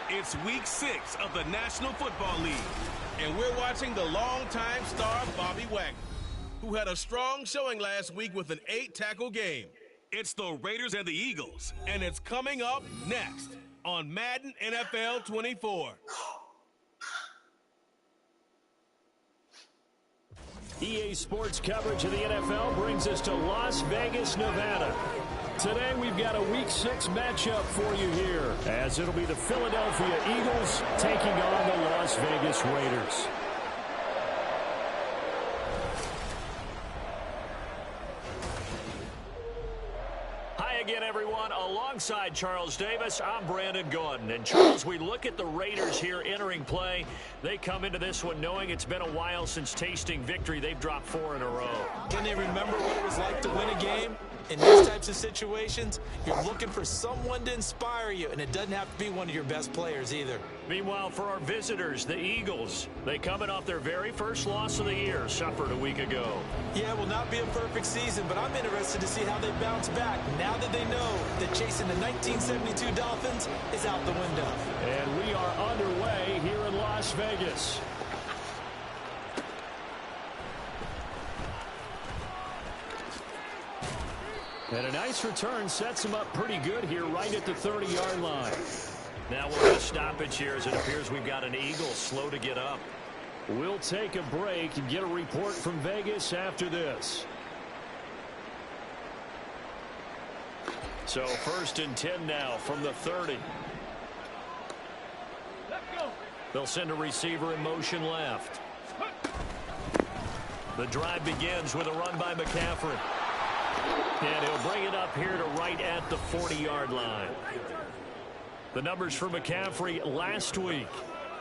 It's week 6 of the National Football League, and we're watching the longtime star Bobby Wagner, who had a strong showing last week with an 8-tackle game. It's the Raiders and the Eagles, and it's coming up next on Madden NFL 24. EA Sports coverage of the NFL brings us to Las Vegas, Nevada. Today we've got a Week 6 matchup for you here, as it'll be the Philadelphia Eagles taking on the Las Vegas Raiders. Hi again, everyone. Alongside Charles Davis, I'm Brandon Gordon. And Charles, we look at the Raiders here entering play. They come into this one knowing it's been a while since tasting victory. They've dropped 4 in a row. Can they remember what it was like to win a game? In these types of situations, you're looking for someone to inspire you, and it doesn't have to be one of your best players either. Meanwhile, for our visitors, the Eagles, they coming off their very first loss of the year, suffered a week ago. Yeah, it will not be a perfect season, but I'm interested to see how they bounce back now that they know that chasing the 1972 Dolphins is out the window. And we are underway here in Las Vegas. And a nice return sets him up pretty good here right at the 30-yard line. Now we'll get a stoppage here as it appears we've got an Eagle slow to get up. We'll take a break and get a report from Vegas after this. So 1st and 10 now from the 30. They'll send a receiver in motion left. The drive begins with a run by McCaffrey. And he'll bring it up here to right at the 40-yard line. The numbers for McCaffrey last week: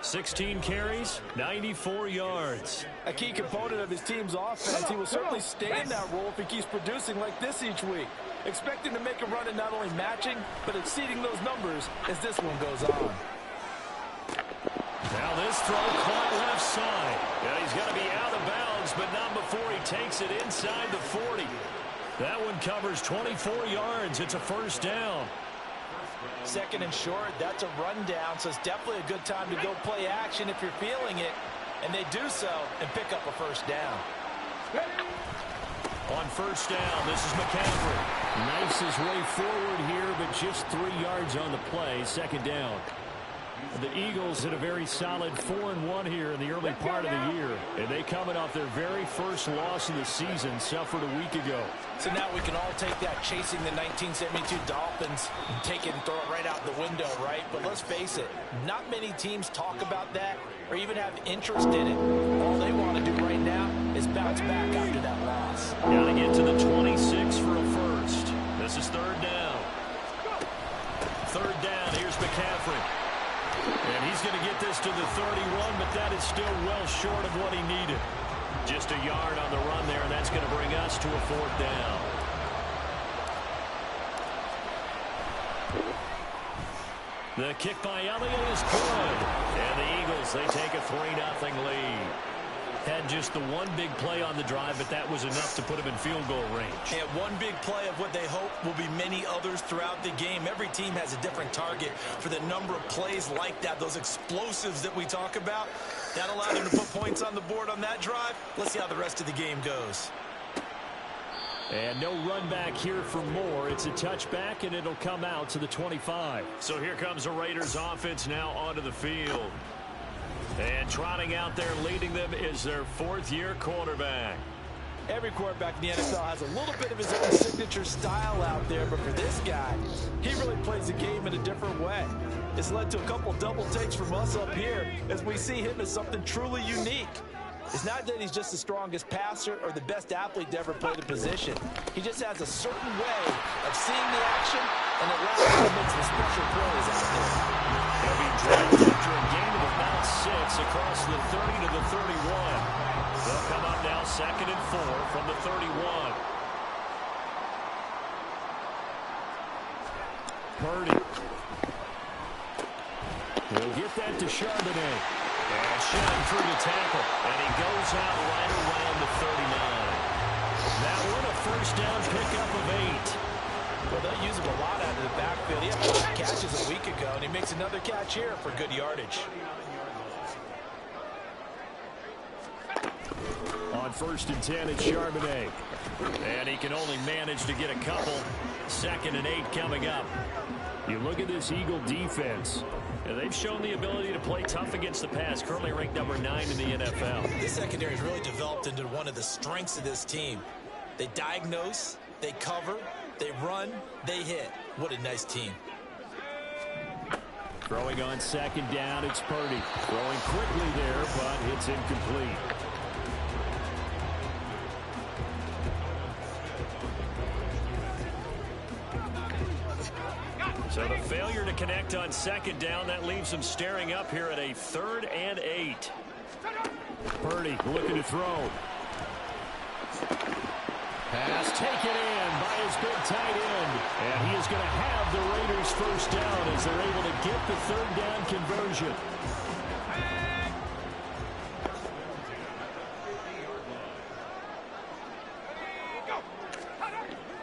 16 carries, 94 yards. A key component of his team's offense. He will certainly stay in that role if he keeps producing like this each week. Expect him to make a run and not only matching, but exceeding those numbers as this one goes on. Now this throw caught left side. And he's going to be out of bounds, but not before he takes it inside the 40. That one covers 24 yards. It's a first down. 2nd and short, that's a rundown, so it's definitely a good time to go play action if you're feeling it. And they do so and pick up a first down. On first down, this is McCaffrey. Knifes his way forward here, but just 3 yards on the play. 2nd down. The Eagles had a very solid 4-1 here in the early part of the year. And they coming off their very first loss of the season, suffered a week ago. So now we can all take that chasing the 1972 Dolphins and take it and throw it right out the window, right? But let's face it, not many teams talk about that or even have interest in it. All they want to do right now is bounce back after that loss. Got to get to the 26 for a first. This is 3rd down. 3rd down, here's McCaffrey. And he's going to get this to the 31, but that is still well short of what he needed. Just a yard on the run there, and that's going to bring us to a 4th down. The kick by Elliott is good. And the Eagles, they take a 3-0 lead. Had just the one big play on the drive, but that was enough to put him in field goal range. And one big play of what they hope will be many others throughout the game. Every team has a different target for the number of plays like that, those explosives that we talk about. That allowed them to put points on the board on that drive. Let's see how the rest of the game goes. And no run back here for more. It's a touchback, and it'll come out to the 25. So here comes the Raiders offense now onto the field. And trotting out there leading them is their 4th-year quarterback. Every quarterback in the NFL has a little bit of his own signature style out there, but for this guy, he really plays the game in a different way. It's led to a couple double takes from us up here as we see him as something truly unique. It's not that he's just the strongest passer or the best athlete to ever play the position. He just has a certain way of seeing the action, and it allows him to make some special plays out there. He'll be dropped after a gain of about 6 across the 30 to the 31. They'll come up now 2nd and 4 from the 31. Purdy. He'll get that to Charbonnet. And shoving through the tackle. And he goes out right around the 39. That one a first down pickup of 8. Well, they'll use him a lot out of the backfield. He had 5 catches a week ago, and he makes another catch here for good yardage. On 1st and 10, it's Charbonnet. And he can only manage to get a couple. 2nd and 8 coming up. You look at this Eagle defense. And they've shown the ability to play tough against the pass. Currently ranked number 9 in the NFL. This secondary has really developed into one of the strengths of this team. They diagnose, they cover, they run, they hit. What a nice team. Throwing on 2nd down, it's Purdy. Throwing quickly there, but it's incomplete. So the failure to connect on 2nd down, that leaves him staring up here at a 3rd and 8. Purdy looking to throw. Pass taken in by his big tight end. And he is going to have the Raiders first down as they're able to get the 3rd down conversion.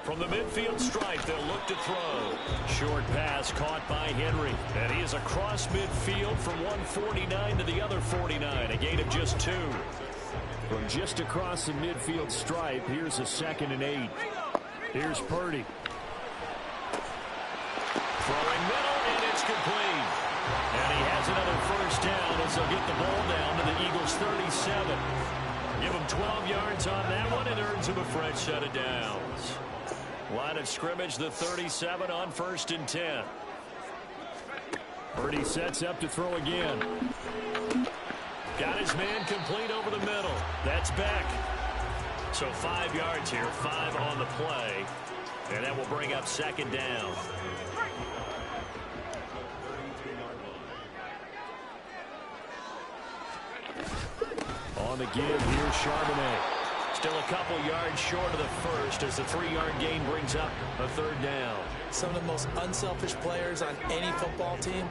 From the midfield stripe, they'll look to throw. Short pass caught by Henry. And he is across midfield from 149 to the other 49. A gain of just 2. From just across the midfield stripe, here's a 2nd and 8. Here's Purdy. Throwing middle, and it's complete. And he has another first down as they'll get the ball down to the Eagles' 37. Give him 12 yards on that one, and earns him a fresh set of downs. Line of scrimmage, the 37 on 1st and 10. Purdy sets up to throw again. Got his man complete over the middle. That's Beck. So 5 yards here, 5 on the play. And that will bring up 2nd down. On the give, here's Charbonnet. Still a couple yards short of the first as the 3-yard gain brings up a 3rd down. Some of the most unselfish players on any football team,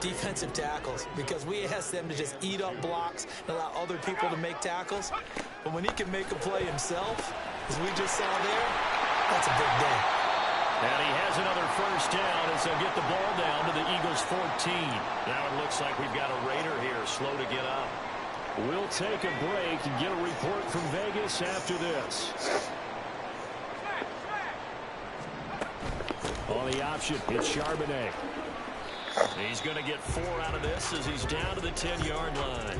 defensive tackles, because we ask them to just eat up blocks and allow other people to make tackles. But when he can make a play himself, as we just saw there, that's a big day. And he has another first down as they'll get the ball down to the Eagles' 14. Now it looks like we've got a Raider here, slow to get up. We'll take a break and get a report from Vegas after this. On the option, it's Charbonnet. He's going to get 4 out of this as he's down to the 10-yard line.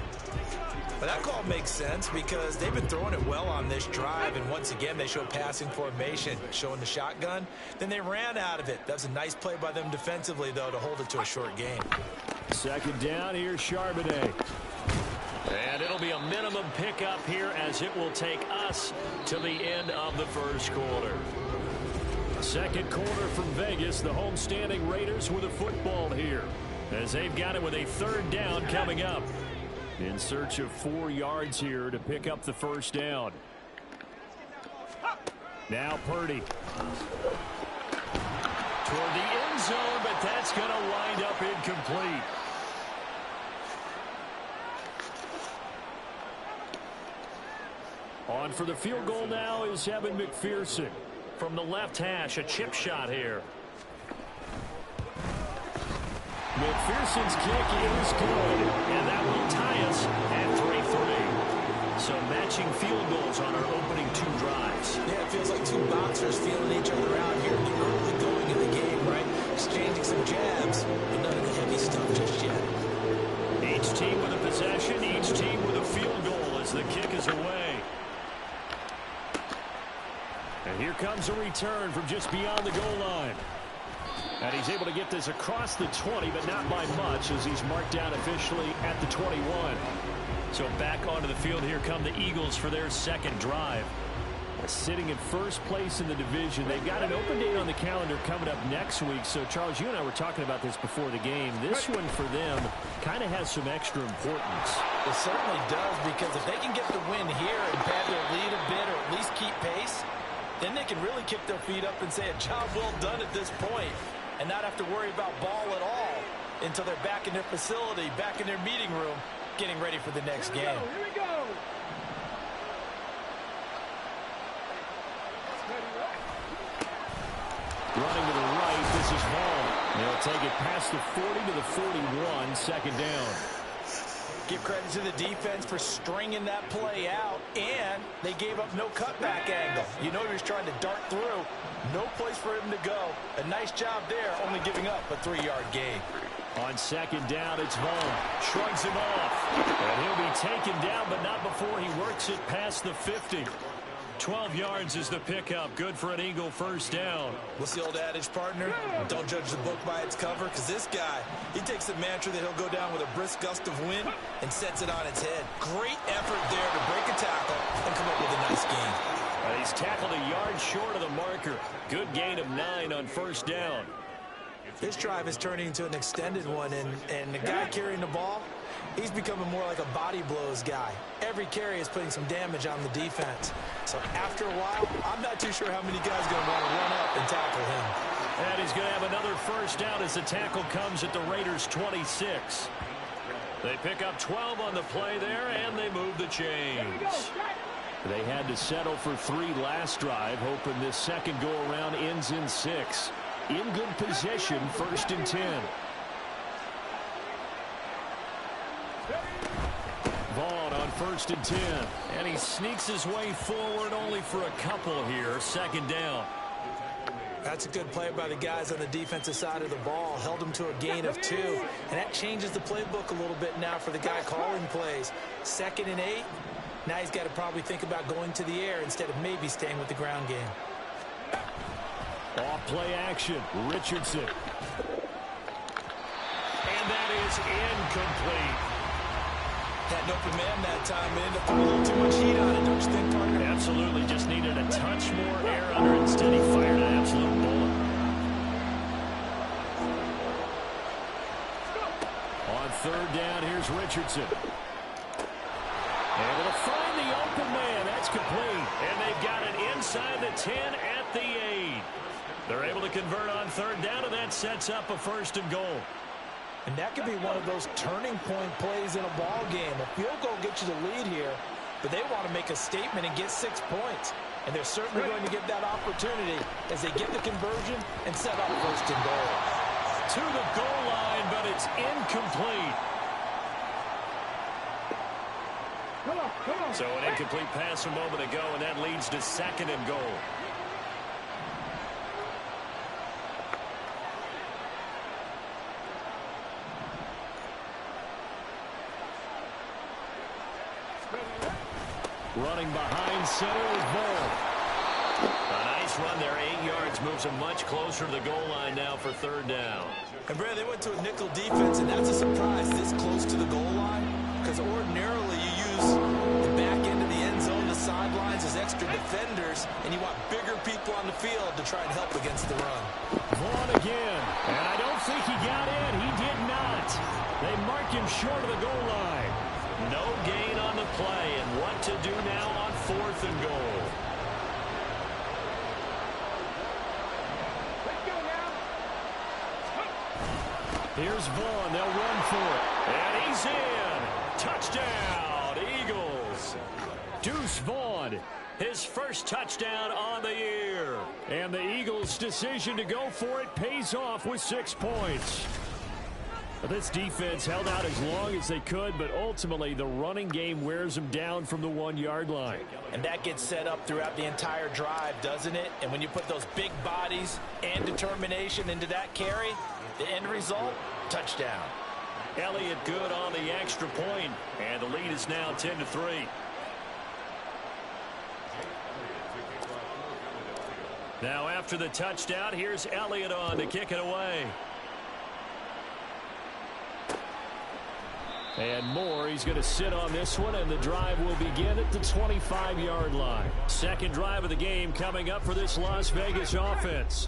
But that call makes sense because they've been throwing it well on this drive, and once again they show passing formation, showing the shotgun. Then they ran out of it. That was a nice play by them defensively, though, to hold it to a short gain. 2nd down, here's Charbonnet. And it'll be a minimum pickup here as it will take us to the end of the first quarter. Second quarter from Vegas, the homestanding Raiders with a football here as they've got it with a 3rd down coming up. In search of 4 yards here to pick up the first down. Now Purdy. Toward the end zone, but that's going to wind up incomplete. On for the field goal now is Evan McPherson. From the left hash, a chip shot here. McPherson's kick is good, and that will tie us at 3-3. So matching field goals on our opening 2 drives. Yeah, it feels like 2 boxers feeling each other out here in the early going of the game, right? Exchanging some jabs, but none of the heavy stuff just yet. Each team with a possession, each team with a field goal as the kick is away. And here comes a return from just beyond the goal line. And he's able to get this across the 20, but not by much as he's marked down officially at the 21. So back onto the field, here come the Eagles for their 2nd drive. Sitting in first place in the division. They've got an open date on the calendar coming up next week. So, Charles, you and I were talking about this before the game. This one for them kind of has some extra importance. It certainly does, because if they can get the win here and pad their lead a bit or at least keep pace, then they can really kick their feet up and say a job well done at this point and not have to worry about ball at all until they're back in their facility, back in their meeting room, getting ready for the next game. Here we go. Running to the right, this is Vaughn. They'll take it past the 40 to the 41, second down. Give credit to the defense for stringing that play out, and they gave up no cutback angle. You know he was trying to dart through. No place for him to go. A nice job there, only giving up a 3-yard gain. On second down, it's Vaughn. Shrugs him off. And he'll be taken down, but not before he works it past the 50. 12 yards is the pickup. Good for an Eagle first down. What's the old adage, partner? Don't judge the book by its cover, because this guy, he takes a mantra that he'll go down with a brisk gust of wind and sets it on its head. Great effort there to break a tackle and come up with a nice gain. He's tackled a yard short of the marker. Good gain of 9 on first down. This drive is turning into an extended one, and the guy carrying the ball, he's becoming more like a body blows guy. Every carry is putting some damage on the defense. So after a while, I'm not too sure how many guys are going to want to run up and tackle him. And he's going to have another first down as the tackle comes at the Raiders' 26. They pick up 12 on the play there, and they move the chains. They had to settle for 3 last drive, hoping this second go-around ends in 6. In good possession, first and 10. Vaughn on first and 10. And he sneaks his way forward only for a couple here. Second down. That's a good play by the guys on the defensive side of the ball. Held him to a gain of 2. And that changes the playbook a little bit now for the guy calling plays. Second and 8. Now he's got to probably think about going to the air instead of maybe staying with the ground game. Off play action. Richardson. And that is incomplete. Had an open man that time, and ended up putting a little too much heat on it, don't you think, partner? Absolutely. Just needed a touch more air under it. Instead, he fired an absolute bullet. On third down, here's Richardson. Able to find the open man. That's complete. And they've got it inside the 10 at the 8. They're able to convert on third down, and that sets up a first and goal. And that could be one of those turning point plays in a ball game. A field goal gets you the lead here, but they want to make a statement and get 6 points. And they're certainly going to get that opportunity as they get the conversion and set up first and goal. To the goal line, but it's incomplete. So an incomplete pass a moment ago, and that leads to second and goal. Running behind center is Vaughn. A nice run there, 8 yards, moves him much closer to the goal line now for third down. And Brad, they went to a nickel defense, and that's a surprise this close to the goal line, because ordinarily you use the back end of the end zone, the sidelines as extra defenders, and you want bigger people on the field to try and help against the run. Vaughn again, and I don't think he got in. He did not. They mark him short of the goal line. No gain on the play, and what to do now on fourth and goal. Here's Vaughn. They'll run for it. And he's in. Touchdown, Eagles. Deuce Vaughn, his first touchdown on the year. And the Eagles' decision to go for it pays off with 6 points. This defense held out as long as they could, but ultimately the running game wears them down from the 1-yard line. And that gets set up throughout the entire drive, doesn't it? And when you put those big bodies and determination into that carry, the end result, touchdown. Elliott good on the extra point, and the lead is now 10-3. Now after the touchdown, here's Elliott on to kick it away. And Moore, he's going to sit on this one, and the drive will begin at the 25-yard line. Second drive of the game coming up for this Las Vegas offense.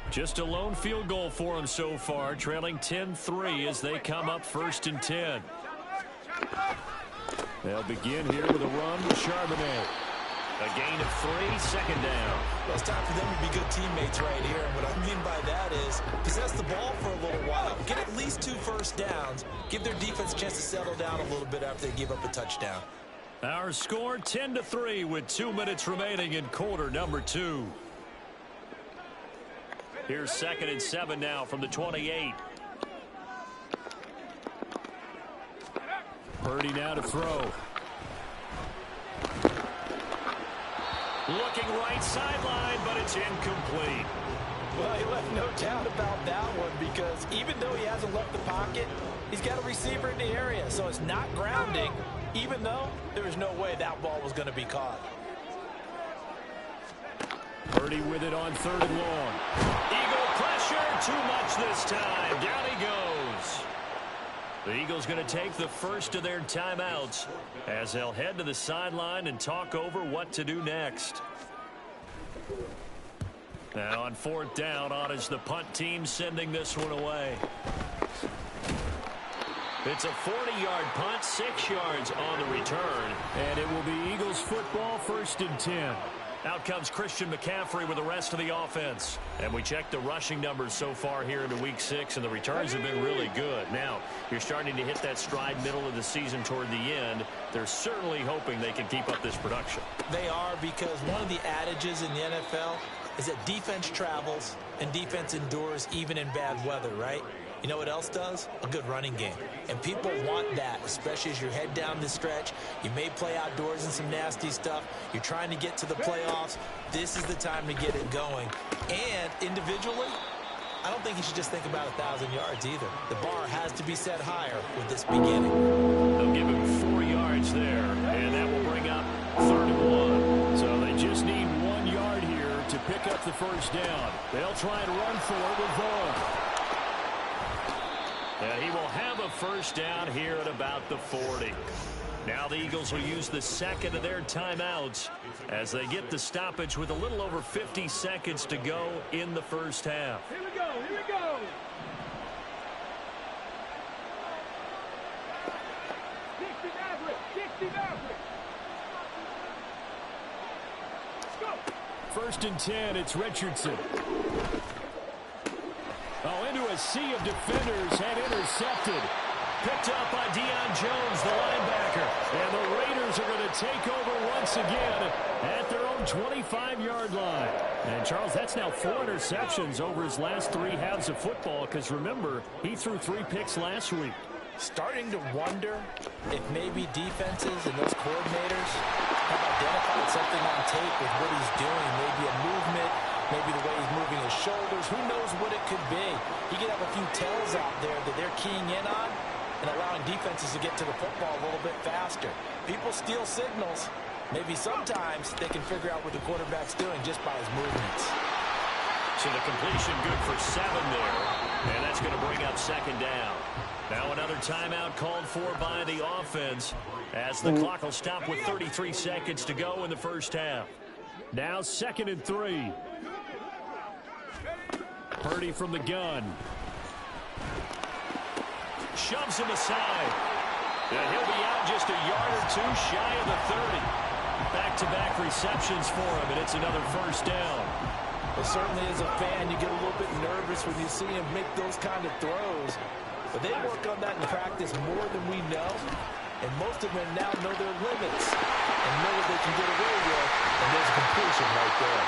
Just a lone field goal for them so far, trailing 10-3 as they come up first and 10. They'll begin here with a run with Charbonnet. A gain of 3, second down. Well, it's time for them to be good teammates right here. And what I mean by that is possess the ball for a little while. Get at least 2 first downs. Give their defense a chance to settle down a little bit after they give up a touchdown. Our score 10-3 with 2 minutes remaining in quarter number 2. Here's 2nd and 7 now from the 28. Purdy now to throw. Looking right sideline, but it's incomplete. Well, he left no doubt about that one because even though he hasn't left the pocket, he's got a receiver in the area, so it's not grounding, even though there was no way that ball was going to be caught. Purdy with it on 3rd and long. Eagle pressure, too much this time. Down he goes. The Eagles going to take the first of their timeouts as they'll head to the sideline and talk over what to do next. Now on 4th down, on is the punt team sending this one away. It's a 40-yard punt, 6 yards on the return. And it will be Eagles football, 1st and 10. Out comes Christian McCaffrey with the rest of the offense. And we check the rushing numbers so far here into Week 6, and the returns have been really good. Now, you're starting to hit that stride middle of the season toward the end. They're certainly hoping they can keep up this production. They are, because one of the adages in the NFL is that defense travels and defense endures even in bad weather, right? You know what else does? A good running game. And people want that, especially as you head down the stretch. You may play outdoors in some nasty stuff. You're trying to get to the playoffs. This is the time to get it going. And individually, I don't think you should just think about 1,000 yards either. The bar has to be set higher with this beginning. They'll give him 4 yards there, and that will bring up 3rd and 1. So they just need 1 yard here to pick up the first down. They'll try and run for it with Vaughn. And he will have a first down here at about the 40. Now the Eagles will use the 2nd of their timeouts as they get the stoppage with a little over 50 seconds to go in the first half. Here we go, here we go. 60 Maverick, 60 Maverick. Let's go. 1st and 10, it's Richardson. Oh, into a sea of defenders and intercepted. Picked up by Deion Jones, the linebacker. And the Raiders are going to take over once again at their own 25-yard line. And, Charles, that's now 4 interceptions over his last 3 halves of football because, remember, he threw 3 picks last week. Starting to wonder if maybe defenses and those coordinators have identified something on tape with what he's doing. Maybe a movement, maybe the way he's moving his shoulders. Who knows what it could be? He could have a few tells out there that they're keying in on and allowing defenses to get to the football a little bit faster. People steal signals. Maybe sometimes they can figure out what the quarterback's doing just by his movements. So the completion good for 7 there. And that's going to bring up 2nd down. Now another timeout called for by the offense as the clock will stop with 33 seconds to go in the first half. Now 2nd and 3. Purdy from the gun. Shoves him aside. And he'll be out just a yard or 2 shy of the 30. Back-to-back receptions for him, and it's another first down. Well, certainly as a fan, you get a little bit nervous when you see him make those kind of throws. But they work on that in practice more than we know. And most of them now know their limits and know what they can get away with. And there's a completion right there.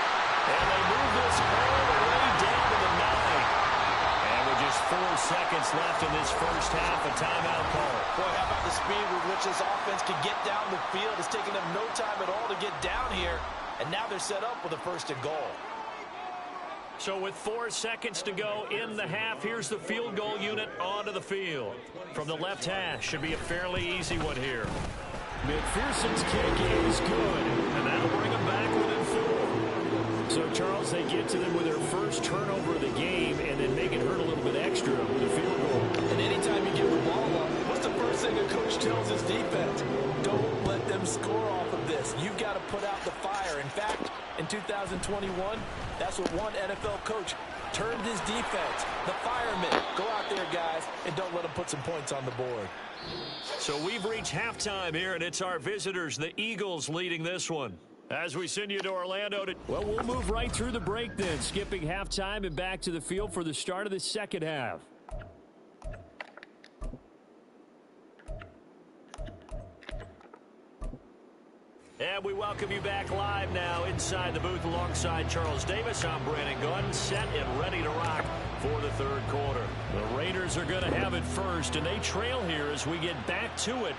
And they move this all the way down to the 9. And with just 4 seconds left in this first half, a timeout call. Boy, how about the speed with which this offense can get down the field? It's taking them no time at all to get down here. And now they're set up with a 1st and goal. So with 4 seconds to go in the half, here's the field goal unit onto the field. From the left hash, should be a fairly easy one here. McPherson's kick is good, and that'll bring them back within 4. So, Charles, they get to them with their first turnover of the game and then make it hurt a little bit extra with a field goal. And anytime you give the ball up, what's the first thing a coach tells his defense? Don't let them score off of this. You've got to put out the fire. In fact, in 2021, that's what one NFL coach termed his defense. The firemen. Go out there, guys, and don't let them put some points on the board. So we've reached halftime here, and it's our visitors, the Eagles, leading this one. As we send you to Orlando. Well, we'll move right through the break then, skipping halftime and back to the field for the start of the second half. And we welcome you back live now inside the booth alongside Charles Davis. I'm Brandon Gunn, set and ready to rock for the third quarter. The Raiders are going to have it first, and they trail here as we get back to it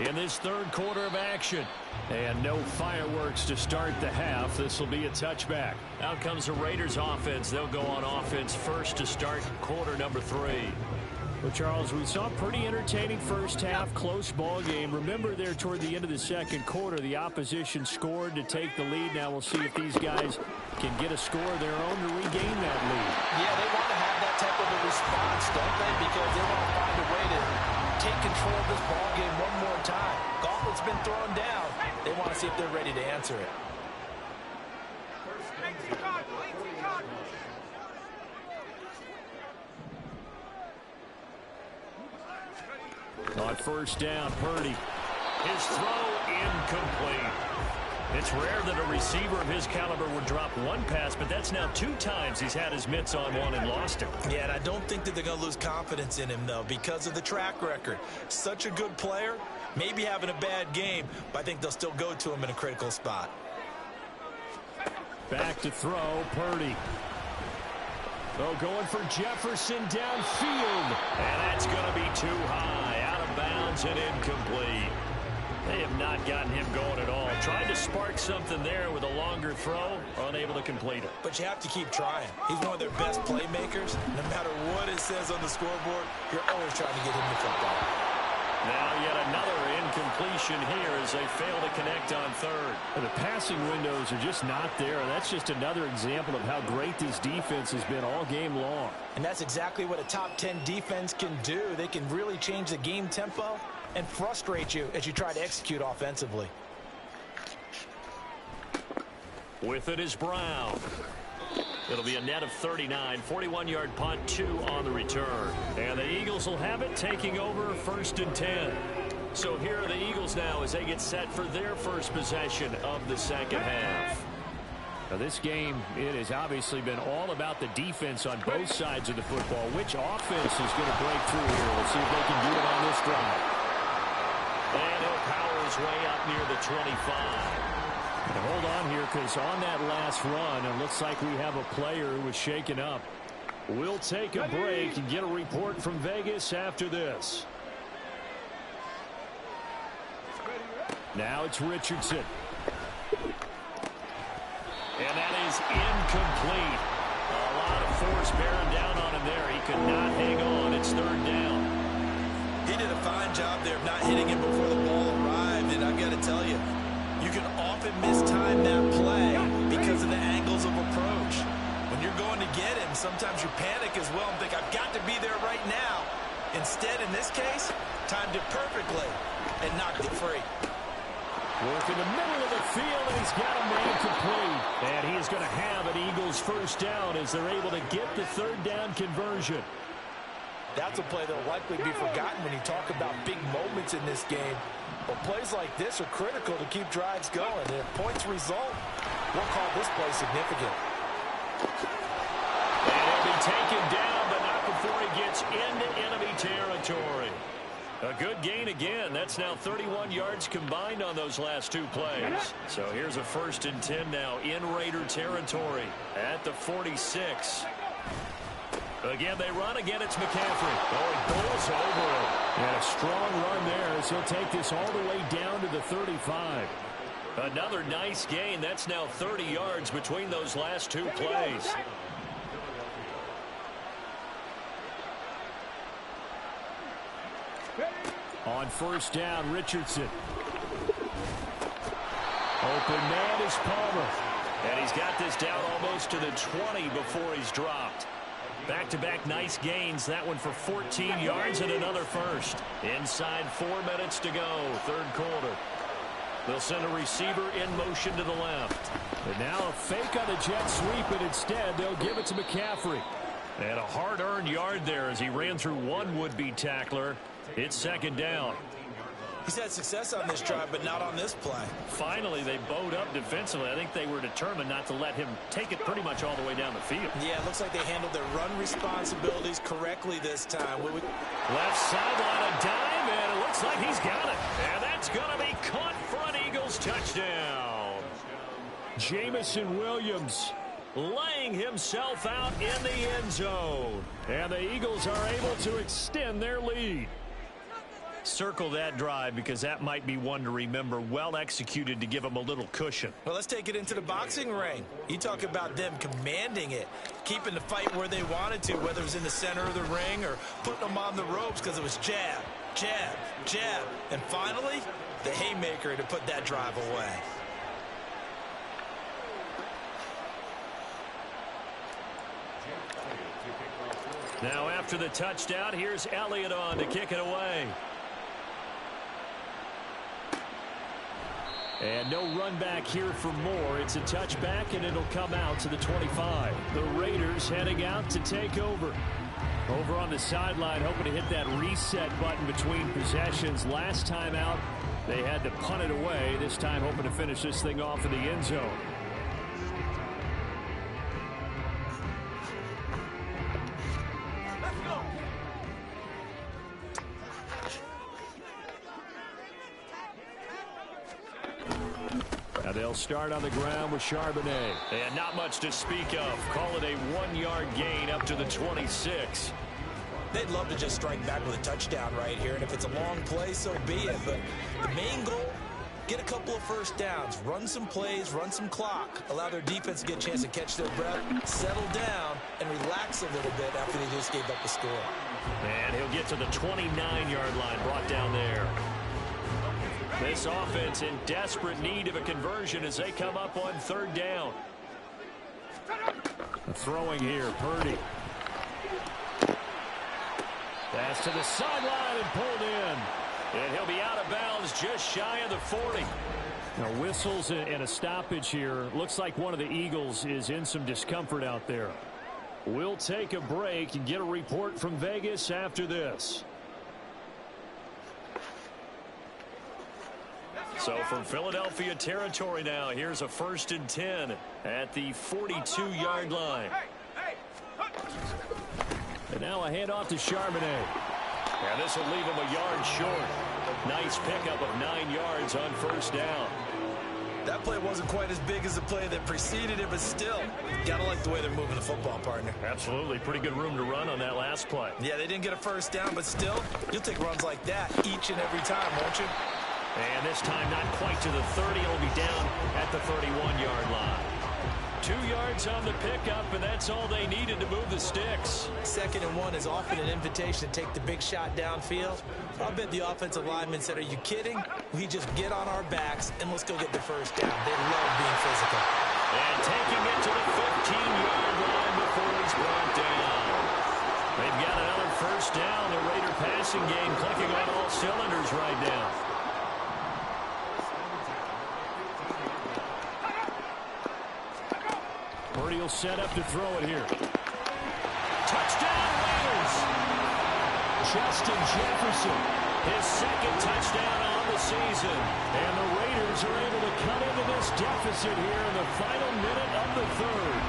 in this third quarter of action. And no fireworks to start the half. This will be a touchback. Out comes the Raiders offense. They'll go on offense first to start quarter number 3. Well, Charles, we saw a pretty entertaining first half, close ball game. Remember there toward the end of the second quarter, the opposition scored to take the lead. Now we'll see if these guys can get a score of their own to regain that lead. Yeah, they want to have that type of a response, don't they? Because they want to find a way to take control of this ball game one more time. Gauntlet's been thrown down. They want to see if they're ready to answer it. On first down, Purdy. His throw incomplete. It's rare that a receiver of his caliber would drop one pass, but that's now 2 times he's had his mitts on one and lost it. Yeah, and I don't think that they're going to lose confidence in him, though, because of the track record. Such a good player, maybe having a bad game, but I think they'll still go to him in a critical spot. Back to throw, Purdy. Oh, going for Jefferson downfield. And that's going to be too high. Out of bounds and incomplete. They have not gotten him going at all. Tried to spark something there with a longer throw. Unable to complete it. But you have to keep trying. He's one of their best playmakers. No matter what it says on the scoreboard, you're always trying to get him the football. Now yet another incompletion here as they fail to connect on third. The passing windows are just not there. That's just another example of how great this defense has been all game long. And that's exactly what a top 10 defense can do. They can really change the game tempo and frustrate you as you try to execute offensively. With it is Brown. It'll be a net of 39, 41-yard punt, 2 on the return. And the Eagles will have it, taking over first and 10. So here are the Eagles now as they get set for their first possession of the second half. Now this game, it has obviously been all about the defense on both sides of the football. Which offense is going to break through here? We'll see if they can do it on this drive. And he'll power his way up near the 25. And hold on here, because on that last run, it looks like we have a player who was shaken up. We'll take a break and get a report from Vegas after this. Now it's Richardson. And that is incomplete. A lot of force bearing down on him there. He could not hang on. It's third down. He did a fine job there of not hitting him before the ball arrived, and I've got to tell you, you can often mistime that play because of the angles of approach. When you're going to get him, sometimes you panic as well and think, I've got to be there right now. Instead, in this case, timed it perfectly and knocked it free. Work in the middle of the field, and he's got a man complete. And he is going to have an Eagles first down as they're able to get the third down conversion. That's a play that will likely be forgotten when you talk about big moments in this game. But plays like this are critical to keep drives going. And if points result, we'll call this play significant. And he'll be taken down, but not before he gets into enemy territory. A good gain again. That's now 31 yards combined on those last 2 plays. So here's a first and 10 now in Raider territory at the 46. Again, they run. Again, it's McCaffrey. Oh, he bowls over it. And a strong run there as he'll take this all the way down to the 35. Another nice gain. That's now 30 yards between those last 2 plays. On first down, Richardson. Open man is Palmer. And he's got this down almost to the 20 before he's dropped. Back-to-back nice gains. That one for 14 yards and another first. Inside 4 minutes to go, third quarter. They'll send a receiver in motion to the left. And now a fake on the jet sweep, and instead they'll give it to McCaffrey. And a hard-earned yard there as he ran through one would-be tackler. It's second down. He's had success on this drive, but not on this play. Finally, they bowed up defensively. I think they were determined not to let him take it pretty much all the way down the field. Yeah, it looks like they handled their run responsibilities correctly this time. Left sideline a dime, and it looks like he's got it. And that's going to be caught for an Eagles touchdown. Jamison Williams laying himself out in the end zone. And the Eagles are able to extend their lead. Circle that drive because that might be one to remember. Well executed to give them a little cushion. Well, let's take it into the boxing ring. You talk about them commanding it, keeping the fight where they wanted to, whether it was in the center of the ring or putting them on the ropes because it was jab, jab, jab. And finally, the haymaker to put that drive away. Now after the touchdown, here's Elliott on to kick it away. And no run back here for more. It's a touchback, and it'll come out to the 25. The Raiders heading out to take over. Over on the sideline, hoping to hit that reset button between possessions. Last time out, they had to punt it away. This time hoping to finish this thing off in the end zone. Now they'll start on the ground with Charbonnet. And not much to speak of. Call it a 1-yard gain up to the 26. They'd love to just strike back with a touchdown right here, and if it's a long play, so be it. But the main goal, get a couple of first downs, run some plays, run some clock, allow their defense to get a chance to catch their breath, settle down, and relax a little bit after they just gave up the score. And he'll get to the 29-yard line, brought down there. This offense in desperate need of a conversion as they come up on third down. Throwing here, Purdy. Pass to the sideline and pulled in. And he'll be out of bounds just shy of the 40. Now whistles and a stoppage here. Looks like one of the Eagles is in some discomfort out there. We'll take a break and get a report from Vegas after this. So from Philadelphia territory now, here's a 1st and 10 at the 42-yard line. And now a handoff to Charbonnet. And this will leave him a yard short. Nice pickup of 9 yards on first down. That play wasn't quite as big as the play that preceded it, but still, gotta like the way they're moving the football, partner. Absolutely. Pretty good room to run on that last play. Yeah, they didn't get a first down, but still, you'll take runs like that each and every time, won't you? And this time not quite to the 30. It'll be down at the 31-yard line. 2 yards on the pickup, and that's all they needed to move the sticks. 2nd and 1 is often an invitation to take the big shot downfield. I'll bet the offensive lineman said, are you kidding? We just get on our backs, and let's go get the first down. They love being physical. And taking it to the 15-yard line before it's brought down. They've got another first down. The Raider passing game clicking on all cylinders right now. Purdy will set up to throw it here. Touchdown, Raiders! Justin Jefferson, his 2nd touchdown on the season. And the Raiders are able to cut into this deficit here in the final minute of the 3rd.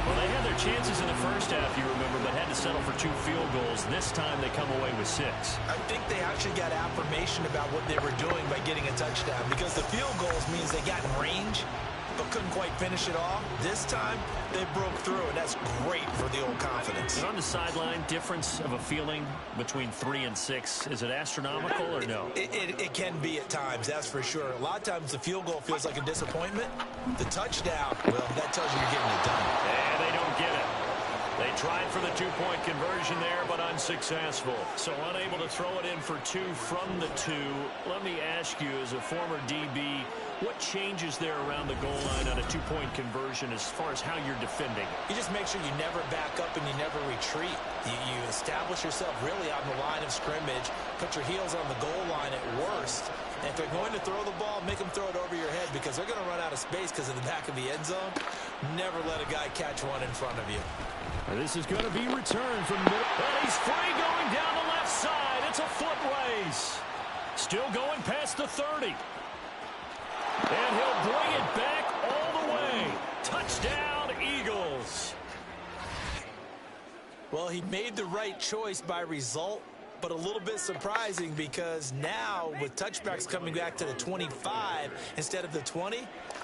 Well, they had their chances in the first half, you remember, but had to settle for 2 field goals. This time they come away with 6. I think they actually got affirmation about what they were doing by getting a touchdown, because the field goals means they got in range, but couldn't quite finish it off. This time, they broke through, and that's great for the old confidence. And on the sideline, difference of a feeling between 3 and 6, is it astronomical or no? It can be at times, that's for sure. A lot of times the field goal feels like a disappointment. The touchdown, well, that tells you you're getting it done. And they don't get it. They tried for the 2-point conversion there, but unsuccessful. So unable to throw it in for 2 from the 2. Let me ask you, as a former DB, what changes there around the goal line on a 2-point conversion as far as how you're defending? You just make sure you never back up and you never retreat. You establish yourself really on the line of scrimmage, put your heels on the goal line at worst. And if they're going to throw the ball, make them throw it over your head, because they're going to run out of space because of the back of the end zone. Never let a guy catch one in front of you. And this is going to be returned from middle. And he's free going down the left side. It's a foot race. Still going past the 30. And he'll bring it back all the way. Touchdown, Eagles. Well, he made the right choice by result, but a little bit surprising, because now with touchbacks coming back to the 25 instead of the 20,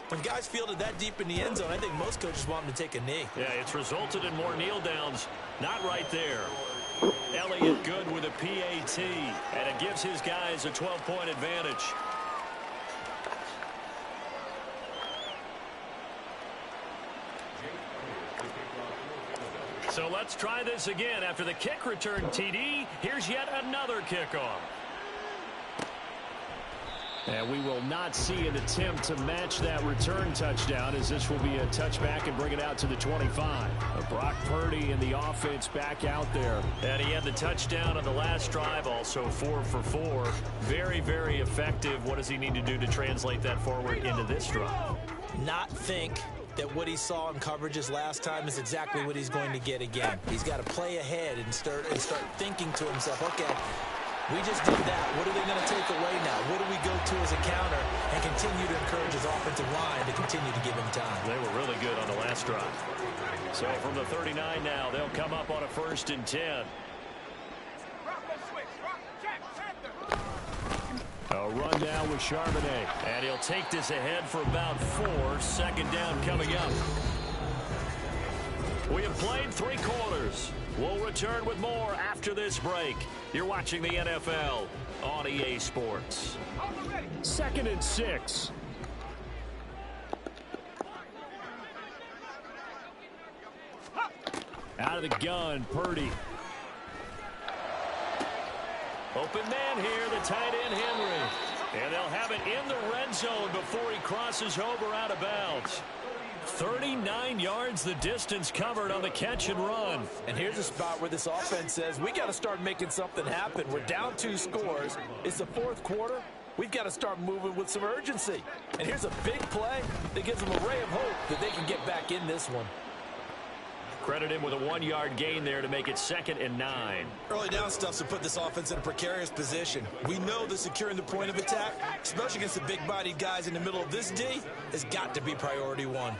When guys fielded that deep in the end zone, I think most coaches want them to take a knee. Yeah, it's resulted in more kneel downs. Not right there. Elliott good with a PAT, and it gives his guys a 12-point advantage. So let's try this again. After the kick return TD, here's yet another kickoff. And we will not see an attempt to match that return touchdown, as this will be a touchback and bring it out to the 25. Brock Purdy and the offense back out there. And he had the touchdown on the last drive, also 4 for 4. Very, very effective. What does he need to do to translate that forward into this drive? Not think that what he saw in coverages last time is exactly what he's going to get again. He's got to play ahead and start thinking to himself, okay, we just did that. What are they going to take away now? What do we go to as a counter? And continue to encourage his offensive line to continue to give him time. They were really good on the last drive. So from the 39 now, they'll come up on a 1st and 10. A run now with Charbonnet. And he'll take this ahead for about 4. 2nd down coming up. We have played 3 quarters. We'll return with more after this break. You're watching the NFL on EA Sports. 2nd and 6. Out of the gun, Purdy. Open man here, the tight end Henry. And they'll have it in the red zone before he crosses over out of bounds. 39 yards the distance covered on the catch and run. And here's a spot where this offense says, we got to start making something happen. We're down 2 scores. It's the 4th quarter. We've got to start moving with some urgency. And here's a big play that gives them a ray of hope that they can get back in this one. Credit him with a 1-yard gain there to make it 2nd and 9. Early down stuff to put this offense in a precarious position. We know that securing the point of attack, especially against the big-bodied guys in the middle of this D, has got to be priority 1.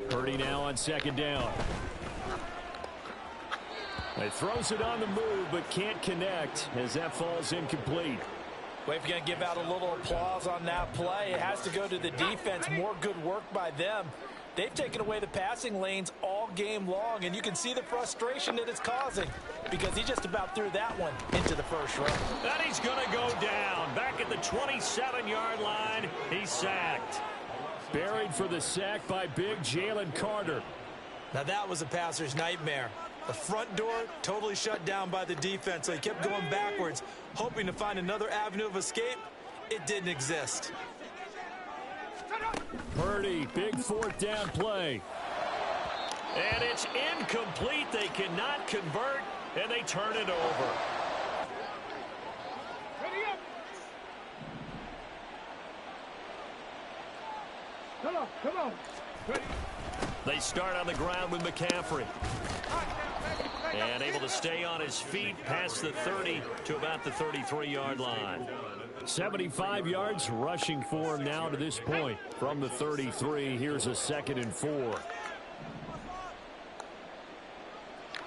Purdy now on 2nd down. He throws it on the move, but can't connect as that falls incomplete. Well, if you're going to give out a little applause on that play, it has to go to the defense. More good work by them. They've taken away the passing lanes all game long, and you can see the frustration that it's causing because he just about threw that one into the first row. And he's going to go down. Back at the 27-yard line, he's sacked. Buried for the sack by big Jalen Carter. Now that was a passer's nightmare. The front door totally shut down by the defense, so he kept going backwards, hoping to find another avenue of escape. It didn't exist. Purdy, big 4th down play. And it's incomplete. They cannot convert, and they turn it over. Ready up. Come on. Ready. They start on the ground with McCaffrey. And able to stay on his feet past the 30 to about the 33-yard line. 75 yards rushing for him now to this point. From the 33, here's a 2nd and 4.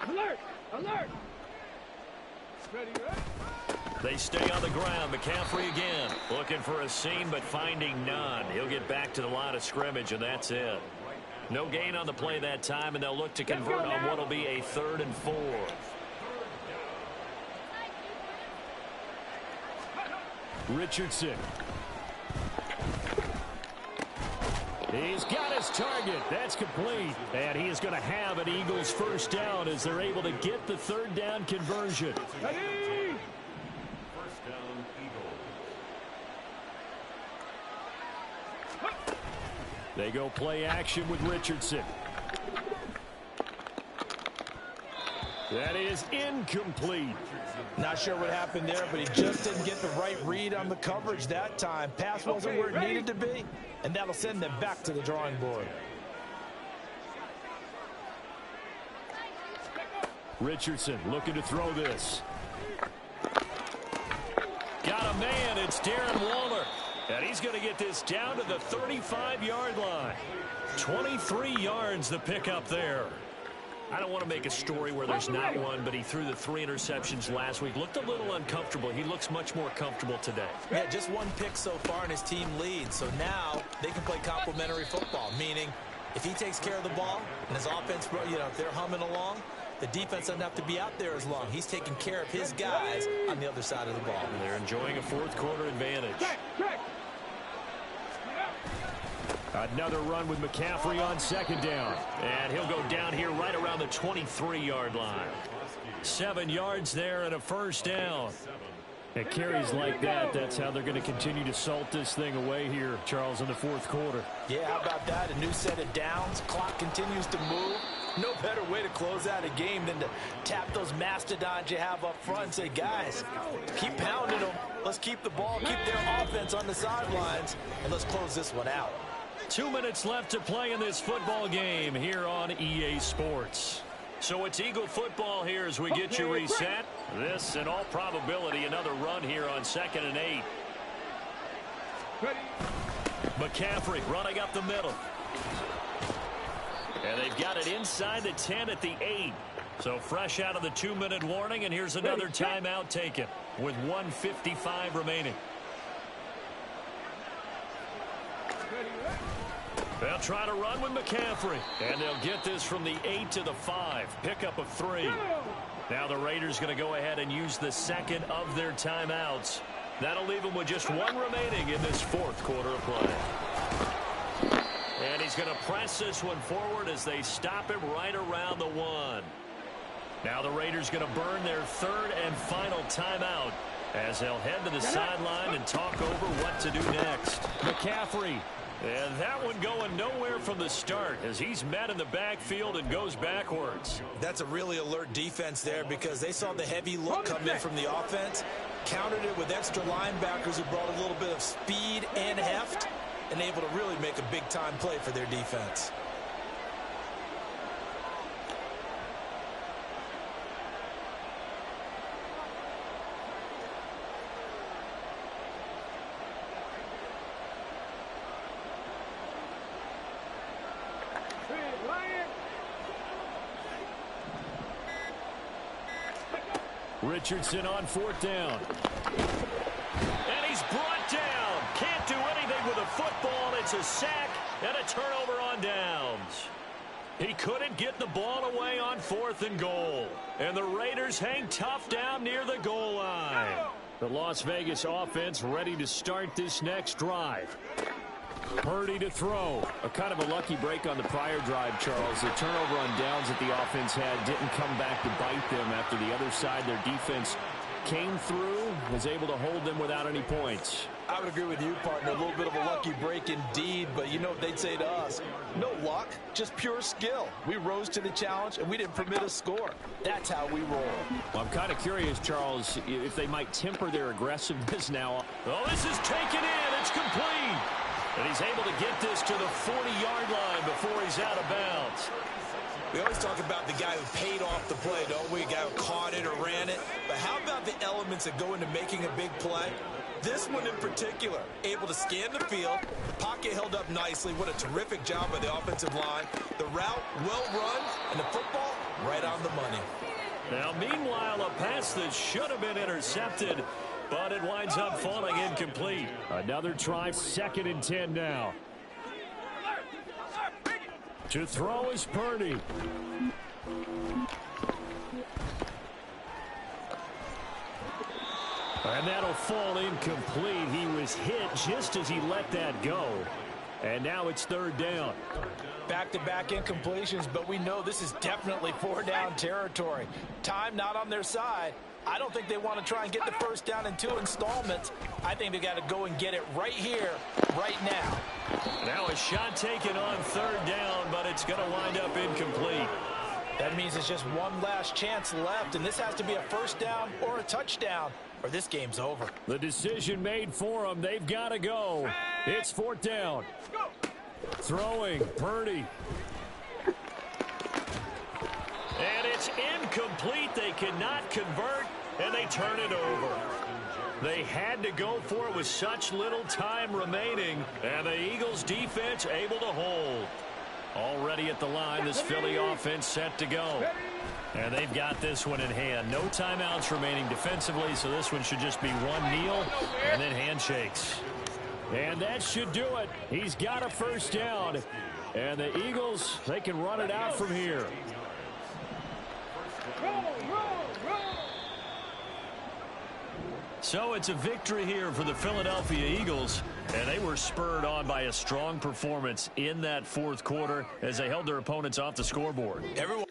Alert! Ready, right? They stay on the ground. McCaffrey again. Looking for a seam, but finding none. He'll get back to the line of scrimmage, and that's it. No gain on the play that time, and they'll look to convert on what will be a 3rd and 4. Richardson. He's got his target. That's complete. And he is going to have an Eagles 1st down as they're able to get the 3rd down conversion. Ready! First down, Eagles. They go play action with Richardson. That is incomplete. Not sure what happened there, but he just didn't get the right read on the coverage that time. Pass wasn't where it needed to be, and that'll send them back to the drawing board. Richardson looking to throw this. Got a man. It's Darren Waller. And he's going to get this down to the 35-yard line. 23 yards the pickup there. I don't want to make a story where there's not one, but he threw the 3 interceptions last week. Looked a little uncomfortable. He looks much more comfortable today. Yeah, just 1 pick so far and his team leads. So now they can play complementary football, meaning if he takes care of the ball and his offense, if they're humming along, the defense doesn't have to be out there as long. He's taking care of his guys on the other side of the ball. And they're enjoying a fourth-quarter advantage. Another run with McCaffrey on 2nd down. And he'll go down here right around the 23-yard line. 7 yards there and a 1st down. At carries like that, that's how they're going to continue to salt this thing away here, Charles, in the 4th quarter. Yeah, how about that? A new set of downs. Clock continues to move. No better way to close out a game than to tap those mastodons you have up front and say, guys, keep pounding them. Let's keep the ball, keep their offense on the sidelines, and let's close this one out. 2 minutes left to play in this football game here on EA Sports. So it's Eagle football here as we get you reset. This, in all probability, another run here on 2nd and 8. McCaffrey running up the middle. And they've got it inside the 10 at the 8. So fresh out of the 2-minute warning, and here's another timeout taken with 1:55 remaining. They'll try to run with McCaffrey. And they'll get this from the 8 to the 5. Pickup of 3. Now the Raiders going to go ahead and use the 2nd of their timeouts. That'll leave them with just 1 remaining in this 4th quarter of play. And he's going to press this one forward as they stop him right around the 1. Now the Raiders going to burn their 3rd and final timeout as they'll head to the sideline and talk over what to do next. McCaffrey. And that one going nowhere from the start as he's met in the backfield and goes backwards. That's a really alert defense there because they saw the heavy look come in from the offense, countered it with extra linebackers who brought a little bit of speed and heft, and able to really make a big-time play for their defense. Richardson on 4th down. And he's brought down. Can't do anything with a football. It's a sack and a turnover on downs. He couldn't get the ball away on 4th and goal. And the Raiders hang tough down near the goal line. The Las Vegas offense ready to start this next drive. Purdy to throw. A kind of a lucky break on the prior drive, Charles. The turnover on downs that the offense had didn't come back to bite them after the other side. Their defense came through, was able to hold them without any points. I would agree with you, partner. A little bit of a lucky break indeed, but you know what they'd say to us? No luck, just pure skill. We rose to the challenge, and we didn't permit a score. That's how we roll. Well, I'm kind of curious, Charles, if they might temper their aggressiveness now. Oh, this is taken in. It's complete. And he's able to get this to the 40-yard line before he's out of bounds. We always talk about the guy who paid off the play, don't we? A guy who caught it or ran it. But how about the elements that go into making a big play? This one in particular, able to scan the field, pocket held up nicely. What a terrific job by the offensive line. The route, well run, and the football, right on the money. Now, meanwhile, a pass that should have been intercepted, but it winds up falling incomplete. Another try, 2nd and 10 now. To throw is Purdy. And that'll fall incomplete. He was hit just as he let that go. And now it's 3rd down. Back-to-back incompletions, but we know this is definitely 4-down territory. Time not on their side. I don't think they want to try and get the 1st down in 2 installments. I think they got to go and get it right here, right now. Now a shot taken on 3rd down, but it's going to wind up incomplete. That means it's just one last chance left, and this has to be a 1st down or a touchdown, or this game's over. The decision made for them. They've got to go. It's 4th down. Throwing, Purdy. And it's incomplete. They cannot convert, and they turn it over. They had to go for it with such little time remaining, and the Eagles' defense able to hold. Already at the line, this Philly offense set to go. And they've got this one in hand. No timeouts remaining defensively, so this one should just be one kneel and then handshakes. And that should do it. He's got a first down. And the Eagles, they can run it out from here. So it's a victory here for the Philadelphia Eagles, and they were spurred on by a strong performance in that fourth quarter as they held their opponents off the scoreboard. Everyone